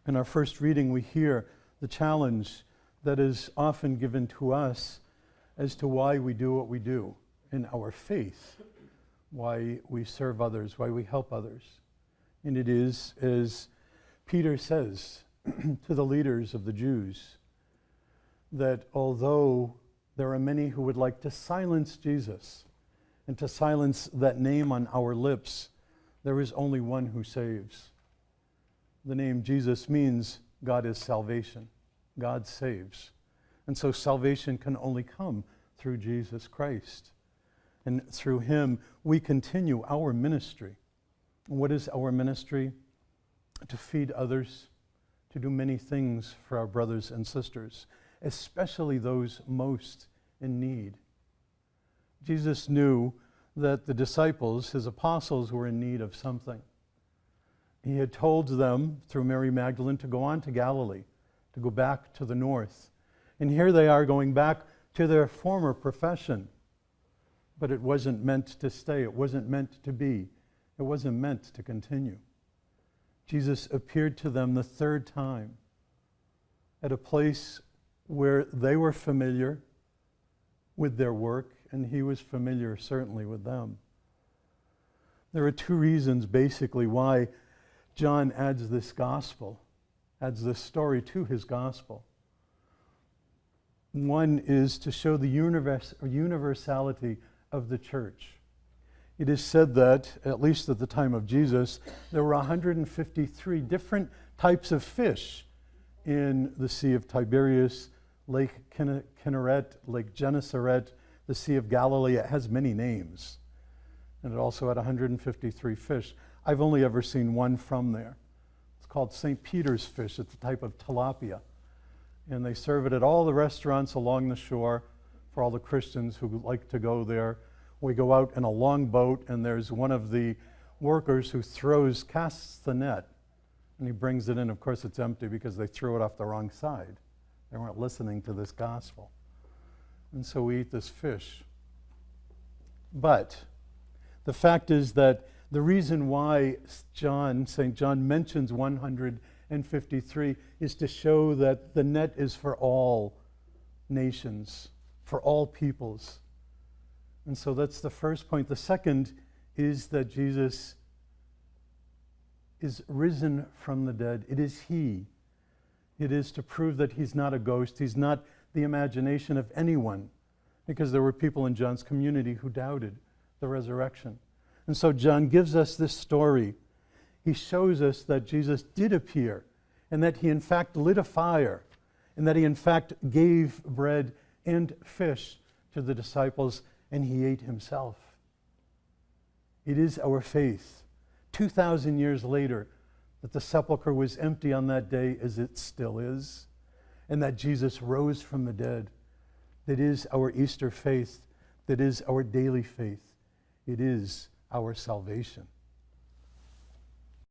In our first reading, we hear the challenge that is often given to us as to why we do what we do in our faith, why we serve others, why we help others. And it is, as Peter says to the leaders of the Jews, that although there are many who would like to silence Jesus and to silence that name on our lips, there is only one who saves. The name Jesus means God is salvation. God saves. And so salvation can only come through Jesus Christ. And through him, we continue our ministry. And what is our ministry? To feed others, to do many things for our brothers and sisters, especially those most in need. Jesus knew that the disciples, his apostles, were in need of something. He had told them through Mary Magdalene to go on to Galilee, to go back to the north. And here they are going back to their former profession. But it wasn't meant to stay. It wasn't meant to be. It wasn't meant to continue. Jesus appeared to them the third time at a place where they were familiar with their work, and he was familiar certainly with them. There are two reasons basically why John adds this gospel, adds this story to his gospel. One is to show the universality of the church. It is said that, at least at the time of Jesus, there were 153 different types of fish in the Sea of Tiberias, Lake Kinneret, Lake Gennesaret, the Sea of Galilee. It has many names. And it also had 153 fish. I've only ever seen one from there. It's called St. Peter's fish. It's a type of tilapia. And they serve it at all the restaurants along the shore for all the Christians who like to go there. We go out in a long boat, and there's one of the workers who casts the net, and he brings it in. Of course, it's empty because they threw it off the wrong side. They weren't listening to this gospel. And so we eat this fish. But the fact is that the reason why St. John mentions 153 is to show that the net is for all nations, for all peoples. And so that's the first point. The second is that Jesus is risen from the dead. It is he. It is to prove that he's not a ghost. He's not the imagination of anyone, because there were people in John's community who doubted the resurrection. And so John gives us this story. He shows us that Jesus did appear, and that he in fact lit a fire, and that he in fact gave bread and fish to the disciples, and he ate himself. It is our faith, 2,000 years later, that the sepulcher was empty on that day, as it still is, and that Jesus rose from the dead. That is our Easter faith. That is our daily faith. It is our salvation.